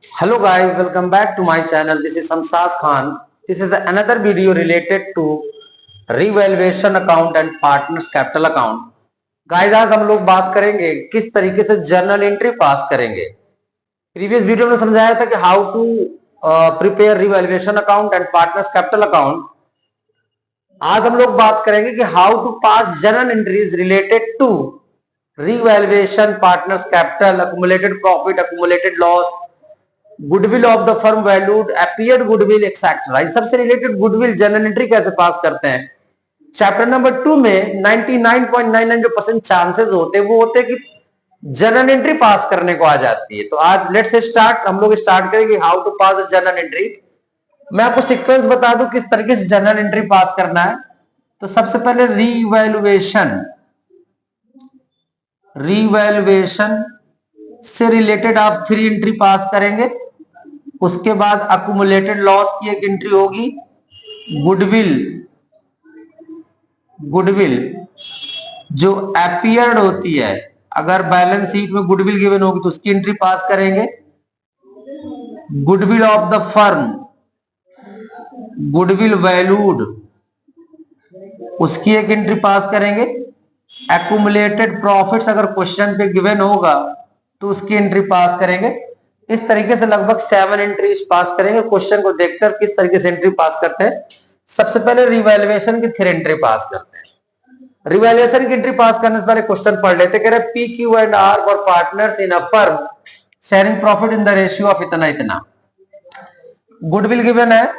Hello guys, welcome back to my channel. This is Samsad Khan. This is another video related to revaluation account and partners capital account. Guys, आज हम लोग बात करेंगे किस तरीके से जर्नल एंट्री पास करेंगे। प्रीवियस वीडियो में समझाया था कि how to prepare revaluation account and partners capital account. आज हम लोग बात करेंगे कि how to pass journal entries related to revaluation, partners capital, accumulated profit, accumulated loss, goodwill of the firm valued, appeared goodwill etcetera. इस सबसे related goodwill journal entry कैसे पास करते हैं। चैप्टर नंबर 2 में 99.99% चांसेस होते हैं वो होते हैं कि जर्नल एंट्री पास करने को आ जाती है। तो आज लेट्स स्टार्ट, हम लोग स्टार्ट करेंगे how to pass the journal entry. मैं आपको सीक्वेंस बता दूं किस तरीके से जर्नल एंट्री पास करना है। तो सबसे पहले रिवैल्यूएशन से रिलेटेड आप 3 एंट्री पास करेंगे। उसके बाद अक्यूमुलेटेड लॉस की एक एंट्री होगी, गुडविल जो अपीयर्ड होती है, अगर बैलेंस शीट में गुडविल गिवन होगी तो उसकी एंट्री पास करेंगे, goodwill of the firm, goodwill valued उसकी एक एंट्री पास करेंगे, एक्यूमुलेटेड प्रॉफिट्स अगर क्वेश्चन पे गिवन होगा तो उसकी एंट्री पास करेंगे। इस तरीके से लगभग 7 एंट्रीज पास करेंगे। क्वेश्चन को देखकर किस तरीके से एंट्री पास करते हैं। सबसे पहले रिवैल्यूएशन की 3 एंट्री पास करते हैं। रिवैल्यूएशन की एंट्री पास करने से पहले क्वेश्चन पढ़ लेते। कह रहे P Q and R for partners in a firm sharing profit in the ratio of इतना इतना। गुडविल गिवन है,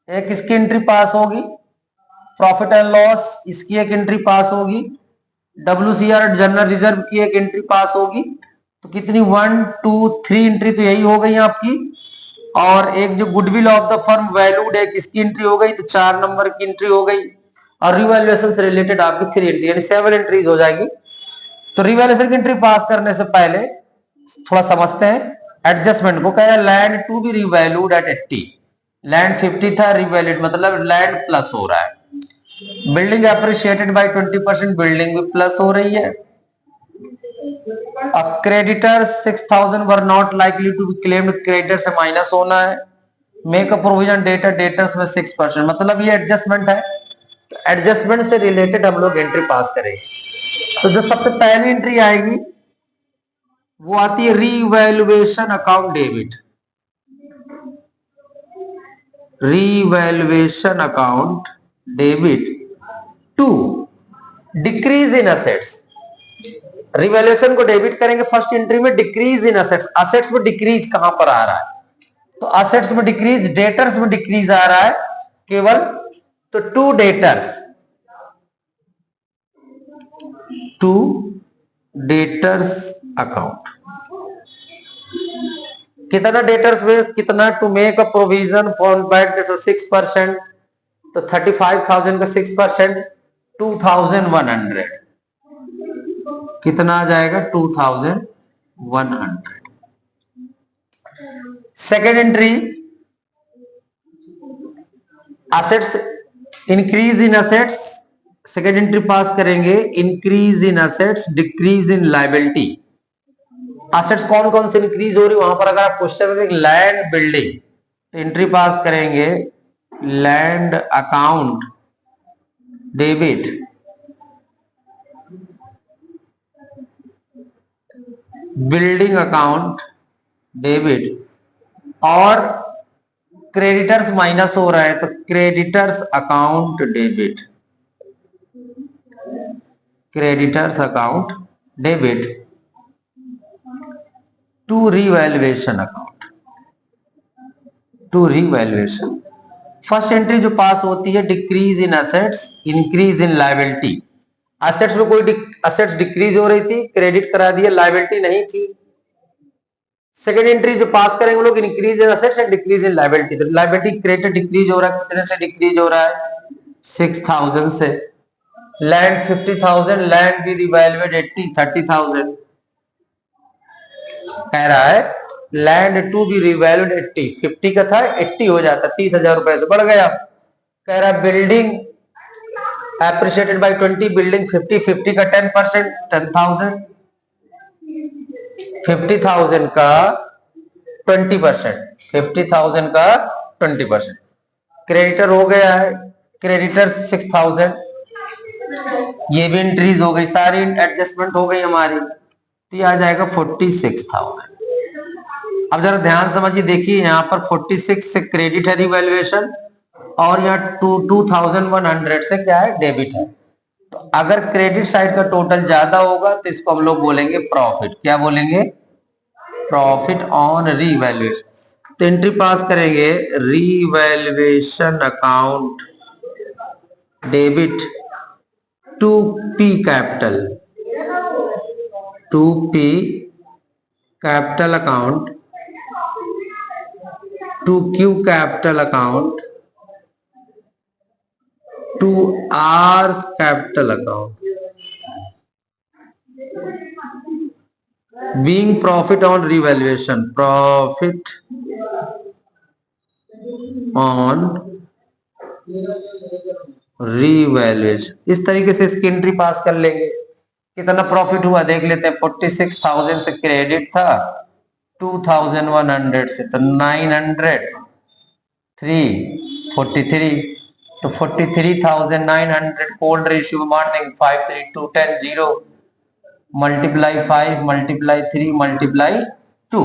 एक इसकी एंट्री पास होगी, प्रॉफिट एंड लॉस इसकी एक एंट्री पास होगी, WCR जनरल रिजर्व की एक एंट्री पास होगी। तो कितनी 1 2 3 एंट्री तो यही हो गई आपकी। और एक जो goodwill of the firm valued है इसकी एंट्री हो गई, तो 4 नंबर की एंट्री हो गई। और रिवैल्यूएशन से रिलेटेड आपकी 3 एंट्री यानी 7 एंट्रीज हो जाएगी। तो रिवैल्यूएशन की एंट्री पास करने से पहले थोड़ा समझते हैं एडजस्टमेंट को। कह रहा है land to be revalued at 80, land 50 था, रिवैल्यूड मतलब लैंड प्लस हो रहा है। बिल्डिंग अप्रिशिएटेड बाय 20%, बिल्डिंग भी प्लस हो रही है। अब creditors 6000 were not likely to be claimed, creditor से माइनस होना है। Make a provision debtor, debtors में 6%, मतलब ये एडजस्टमेंट है। तो एडजस्टमेंट से रिलेटेड हम लोग एंट्री पास करेंगे। तो जो सबसे पहली एंट्री आएगी वो आती है revaluation account debit. Revaluation account debit to decrease in assets. Revaluation को डेबिट करेंगे फर्स्ट एंट्री में, डिक्रीज इन असेट्स। असेट्स में डिक्रीज कहां पर आ रहा है, तो असेट्स में डिक्रीज, डेटर्स में डिक्रीज आ रहा है केवल। तो टू डेटर्स अकाउंट। कितना डेटर्स में, कितना to make a provision for bad 6%, तो 35,000 का 6% 2100, कितना आ जाएगा 2100। Second entry assets, increase in assets, second entry pass करेंगे, increase in assets, decrease in liability. Assets कौन कौन से इंक्रीज हो रही है वहां पर अगर आप क्वेश्चन में लैंड बिल्डिंग, तो एंट्री पास करेंगे land account debit, building account debit. और क्रेडिटर्स माइनस हो रहा है तो creditors account debit, creditors account debit to revaluation account, to revaluation. First entry जो पास होती है decrease in assets, increase in liability. Assets में कोई असेट्स डिक्रीज हो रही थी, क्रेडिट करा दिया, लायबिलिटी नहीं थी। सेकेंड एंट्री जो पास करेंगे लोग, increase in assets and decrease in liability. तो लायबिलिटी क्रेडिट डिक्रीज हो रहा है, कितने से डिक्रीज हो रहा है 6000 से। लैंड 50,000, लैंड भी रिवैल्यूएड 30,000। कह रहा है लैंड टू बी रिवैल्यूड 80, 50 का था 80 हो जाता, 30,000 रुपए से बढ़ गया। कह रहा है बिल्डिंग एप्रिशिएटेड बाय 20, बिल्डिंग 50 का 10%, 10,000। 50,000 का 20%, 50,000 का 20%। क्रेडिटर हो गया है, क्रेडिटर 6,000, ये भी इंक्रीज हो गई, सारी एडजस्टमेंट हो गई हमारी, तो ये आ जाएगा 46,000। अब जरा ध्यान समझिए, देखिए यहाँ पर 46 से क्रेडिट है रिवैल्यूएशन, और यहाँ 2100 से क्या है, डेबिट है। तो अगर क्रेडिट साइड का टोटल ज्यादा होगा तो इसको हम लोग बोलेंगे प्रॉफिट। क्या बोलेंगे? Profit on revaluation. तो एंट्री पास करेंगे, revaluation account debit to P capital, to P capital account, to Q capital account, to R's capital account, being profit on revaluation, profit on revaluation। इस तरीके से इसकी entry पास कर लेंगे। कितना profit हुआ देख लेते हैं। 46,000 से क्रेडिट था, 2,100 से, तो 900, 343, तो 43,900 कोल्ड रेशियो बांट देंगे, 5, 3, 2, 10, 0, मल्टीप्लाई 5, मल्टीप्लाई 3, मल्टीप्लाई 2।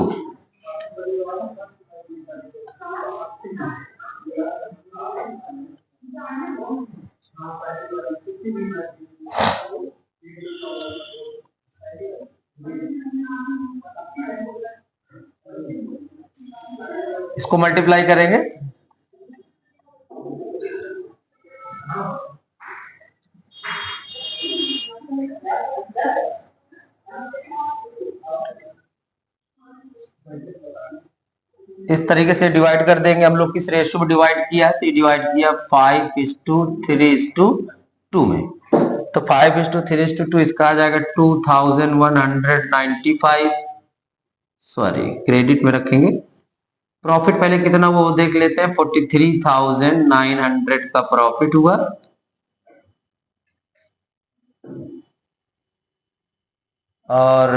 इसको मल्टीप्लाई करेंगे, इस तरीके से डिवाइड कर देंगे। हम लोग किस रेशियो में डिवाइड किया है? तो डिवाइड किया 5:3:2 में। तो 5:3:2 इसका आ जाएगा 2,195, सॉरी क्रेडिट में रखेंगे। प्रॉफिट पहले कितना वो देख लेते हैं। 43,900 का प्रॉफिट हुआ, और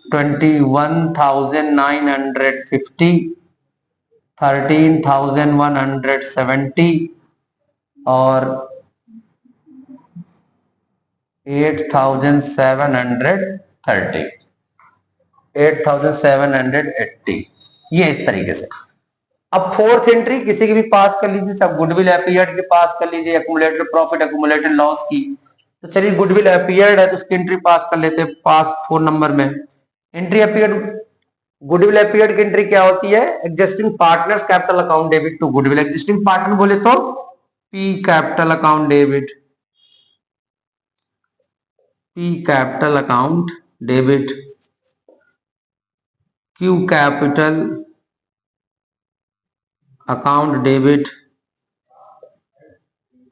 21,950, 13,170 और 8,730, 8,780, ये इस तरीके से। अब फोर्थ एंट्री किसी की भी पास कर लीजिए, चाहे गुडविल अपीयर्ड के पास कर लीजिए, एक्यूमुलेटेड प्रॉफिट, एक्यूमुलेटेड लॉस की। तो चलिए गुडविल अपीयर्ड है तो उसकी एंट्री पास कर लेते हैं, पास 4 नंबर में। एंट्री अपीयर्ड, गुडविल अपीयर्ड की एंट्री क्या होती है? Existing partners capital account debit to goodwill. Existing partner बोले तो P capital account debit, P capital account debit, Q capital account debit,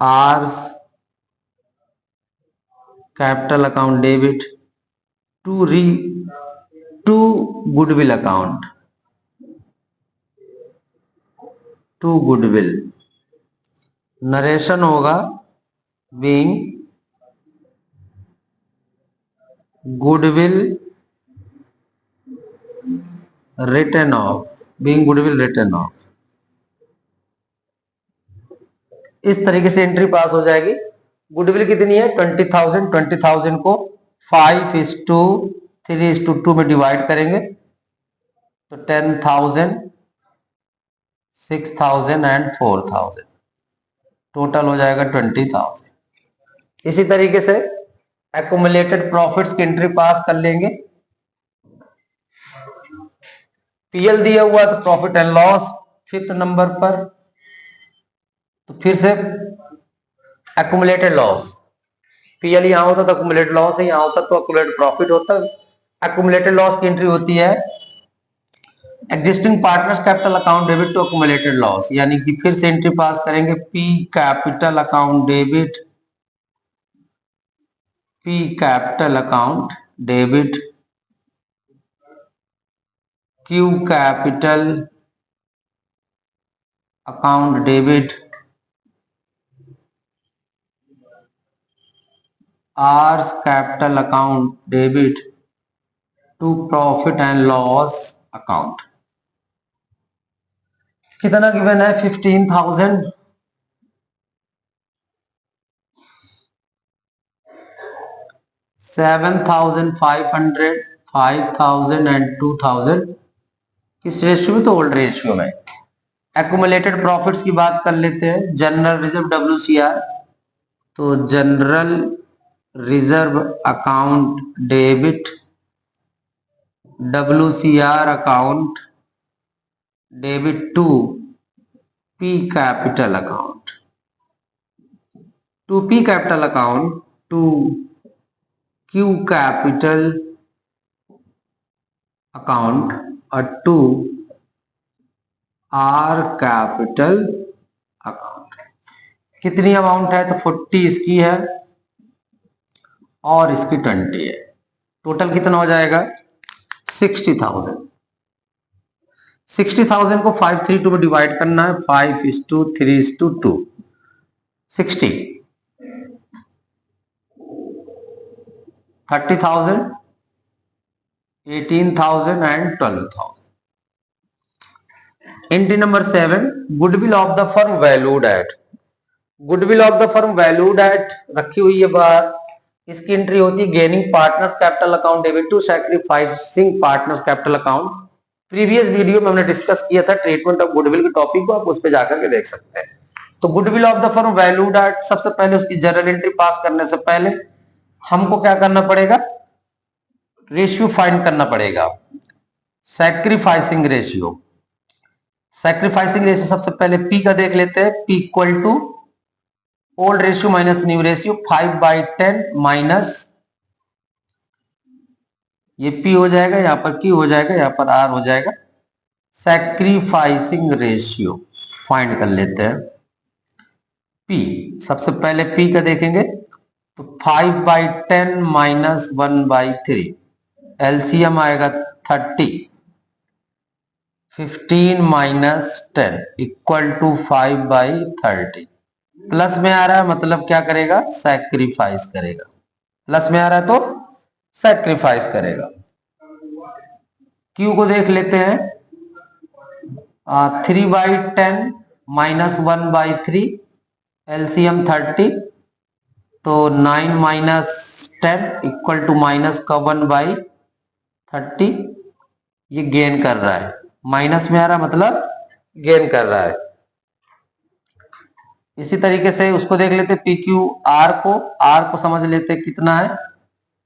R's capital account debit to goodwill account, to goodwill. Narration होगा being goodwill written off, being goodwill written off. इस तरीके से entry पास हो जाएगी। Goodwill कितनी है? 20,000। 20,000 को 5:3:2 में डिवाइड करेंगे तो 10,000, 6,000 एंड 4,000, टोटल हो जाएगा 20,000। इसी तरीके से एक्यूमुलेटेड प्रॉफिट्स की एंट्री पास कर लेंगे। पीएल दिया हुआ तो profit and loss 5th number पर, तो फिर से एक्यूमुलेटेड लॉस। पीएल यहां होता तो एक्यूमुलेटेड लॉस है, यहां होता तो एक्यूमुलेटेड प्रॉफिट होता। एक्यूमुलेटेड लॉस की एंट्री होती है existing partners capital account debit to accumulated loss, यानी कि फिर से एंट्री पास करेंगे P capital account debit, P capital account debit, Q capital account debit, R's capital account debit to profit and loss account. कितना given है 15,000, 7,500, 5,000 and 2,000 किस ratio में? तो ओल्ड रेशियो में। एक्यूमुलेटेड प्रॉफिट्स की बात कर लेते हैं। जनरल रिजर्व WCR, तो general reserve account debit WCR account debit to P capital account, to P capital account to Q capital account और टू R कैपिटल अकाउंट। कितनी अमाउंट है? तो 40 इसकी है और इसकी 20 है। टोटल कितना हो जाएगा? 60,000। 60,000 को 532 में डिवाइड करना है, 5:3:2, 60, 30,000, 18,000 and 12,000। Entry number 7, goodwill of the firm valued at. Goodwill of the firm valued at रखी हुई है बात, इसकी एंट्री होती है gaining partners capital account debit to sacrificing partners capital account. Previous video में हमने डिस्कस किया था ट्रीटमेंट ऑफ गुडविल के टॉपिक को, आप उस पर जाकर के देख सकते हैं। तो goodwill of the firm valued eight, सबसे पहले उसकी जनरल एंट्री पास करने से पहले हमको क्या करना पड़ेगा? रेशियो फाइंड करना पड़ेगा, सैक्रिफाइसिंग रेशियो। सैक्रिफाइसिंग रेशियो सबसे पहले पी का देख लेते हैं। P equal to old ratio minus new ratio, 5/10 minus ये P हो जाएगा, यहां पर Q हो जाएगा, यहां पर R हो जाएगा। सैक्रिफाइसिंग रेशियो फाइंड कर लेते हैं। P सबसे पहले P का देखेंगे तो 5/10 माइनस 1/3, एलसीएम आएगा 30, 15 माइनस 10 इक्वल टू 5/30। प्लस में आ रहा है मतलब क्या करेगा? सैक्रिफाइस करेगा। प्लस में आ रहा है तो सैक्रिफाइस करेगा। Q को देख लेते हैं, 3/10 माइनस 1/3, एलसीएम 30, तो 9 माइनस 10 इक्वल टू माइनस का 1/30। ये गेन कर रहा है, माइनस में आ रहा है मतलब गेन कर रहा है। इसी तरीके से उसको देख लेते PQ R को समझ लेते कितना है।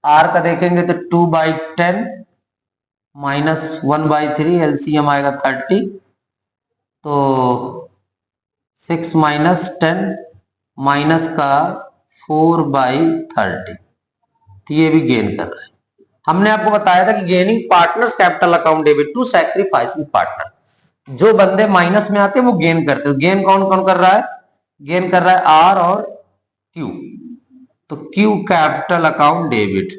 R का देखेंगे तो 2/10 माइनस 1/3, एलसीएम आएगा 30, तो 6 माइनस 10 माइनस का 4/30, तो ये भी गेन कर रहा है। हमने आपको बताया था कि gaining partners capital account debit to sacrificing partner, जो बंदे माइनस में आते हैं वो गेन करते हैं। गेन कौन कौन कर रहा है? गेन कर रहा है R और Q, तो Q capital account debit,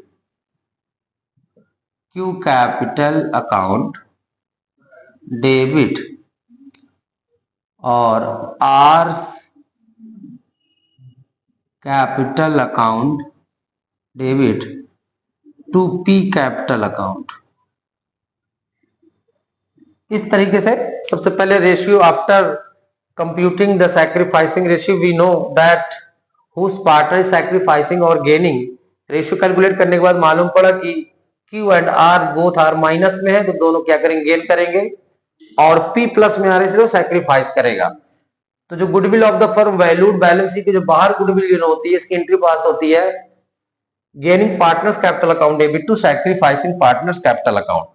Q capital account debit और R capital account debit to P capital account. इस तरीके से सबसे पहले ratio, after computing the sacrificing ratio we know that whose partner is sacrificing और gaining. Ratio calculate करने के बाद मालूम पड़ा कि Q and R both are minus में है, तो दोनों क्या करेंगे? गेन करेंगे। और P प्लस में आ रहे से वो सैक्रिफाइस करेगा। तो जो goodwill of the firm valued, balance sheet के जो बाहर गुडविल होती है, इसकी एंट्री पास होती है gaining partners capital account debit to sacrificing partners capital account.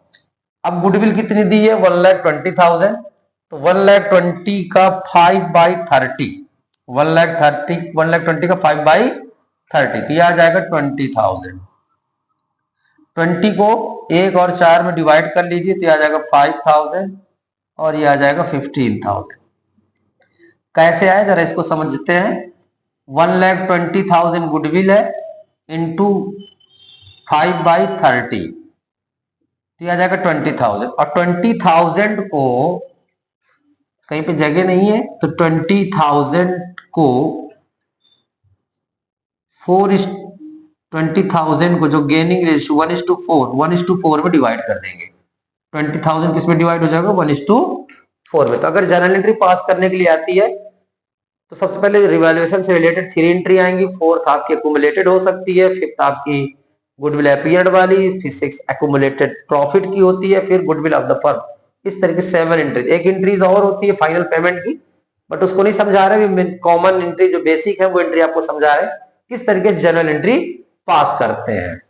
अब गुडविल कितनी दी है? 1,20,000, तो 1,20,000 का 5/30, 1,20,000 का 5/30, तो यह आ जाएगा 20,000। 20 को 1 और 4 में डिवाइड कर लीजिए, तो आ जाएगा 5,000 और ये आ जाएगा 15,000। कैसे आए जरा इसको समझते हैं। 1,20,000 गुडविल है इंटू 5/30, तो आ जाएगा 20,000। और 20,000 को कहीं पे जगह नहीं है, तो 20,000 को 20,000 को जो गेनिंग रेशियो 1:4 में डिवाइड कर देंगे। 20,000 किस में डिवाइड हो जाएगा? 1:4 4 में। तो अगर जर्नल एंट्री पास करने के लिए आती है तो सबसे पहले रिवैल्यूएशन से रिलेटेड 3 एंट्री आएंगी, 4th आपकी एक्यूमुलेटेड हो सकती है, 5th आपकी गुडविल अपीयर्ड वाली, फिर 6th एक्यूमुलेटेड प्रॉफिट की होती है, फिर गुडविल ऑफ द फर्म। इस तरीके से 7 एंट्री, एक एंट्रीज और होती है फाइनल पेमेंट की, बट उसको नहीं समझा रहे, कॉमन एंट्री जो बेसिक है वो एंट्री आपको समझा रहे किस तरीके से जर्नल एंट्री पास करते हैं।